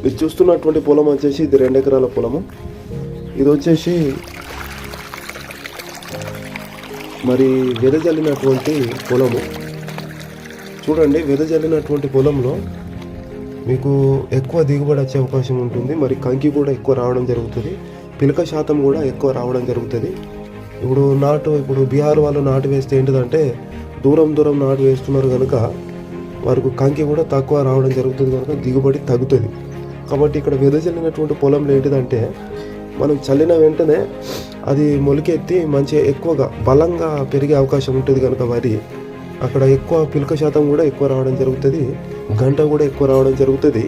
మీరు చూస్తున్నటువంటి పొలం వచ్చేసి ఇది 2 ఎకరాల పొలము. ఇది వచ్చేసి మరి వెదజల్లినటువంటి పొలము. చూడండి, వెదజల్లినటువంటి పొలంలో మీకు ఎక్కువ దిగుబడి వచ్చే అవకాశం ఉంటుంది. మరి కంకి కూడా ఎక్కువ రావడం జరుగుతుంది, పిలక శాతం కూడా ఎక్కువ రావడం జరుగుతుంది. ఇప్పుడు బీహార్ వాళ్ళు నాటు వేస్తే ఏంటిదంటే దూరం నాటు వేస్తున్నారు కనుక వారికి కంకి కూడా తక్కువ రావడం జరుగుతుంది కనుక దిగుబడి తగ్గుతుంది. కాబట్టి ఇక్కడ వెదజల్లినటువంటి పొలంలో ఏంటిదంటే మనం చల్లిన వెంటనే అది మొలకెత్తి మంచిగా ఎక్కువగా బలంగా పెరిగే అవకాశం ఉంటుంది కనుక వరి అక్కడ ఎక్కువ పిలక శాతం కూడా ఎక్కువ రావడం జరుగుతుంది, గంట కూడా ఎక్కువ రావడం జరుగుతుంది.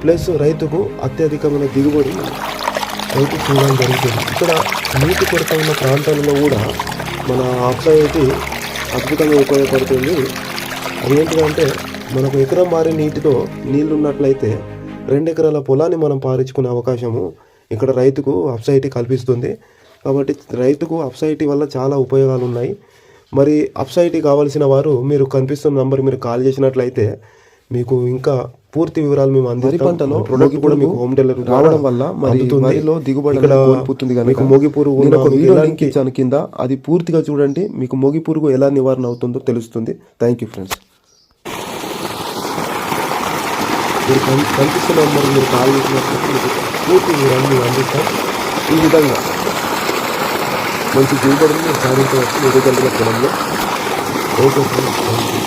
ప్లస్ రైతుకు అత్యధికమైన దిగుబడి రైతు చూడడం జరుగుతుంది. ఇక్కడ నీటి కొరత ఉన్న ప్రాంతాలలో కూడా మన అప్సైటీ అద్భుతంగా ఉపయోగపడుతుంది. అదేంటిదంటే మనకు ఎకరం మారే నీటితో నీళ్లు ఉన్నట్లయితే 2 ఎకరాల పొలాన్ని మనం పారించుకునే అవకాశము ఇక్కడ రైతుకు అప్సైటీ కల్పిస్తుంది. కాబట్టి రైతుకు అప్సైటీ వల్ల చాలా ఉపయోగాలు ఉన్నాయి. మరి అప్సైటీ కావాల్సిన వారు మీరు కనిపిస్తున్న నంబర్ మీరు కాల్ చేసినట్లయితే మీకు ఇంకా పూర్తి వివరాలు మేము అందిస్తాం. పంటలో ప్రొడక్ట్ కూడా మీకు హోమ్ డెలివరీ రావడం వల్ల వరిలో దిగుబడి కోల్పోతుంది కనుక మీకు మొగి పురుగు లింక్ ఇచ్చాను కింద, అది పూర్తిగా చూడండి. మీకు మొగి పురుగు ఎలా నివారణ అవుతుందో తెలుస్తుంది. Thank you friends. మీరు కనిపిస్తున్న నంబర్ మీరు కాల్ చేసినట్లయితే మీకు పూర్తి వివరాలు మేము అందిస్తాం. ఈ విధంగా మంచి దిగుబడిని సాధించవచ్చు ఎదుగుదల పొలంలో. Okay friends, thank you.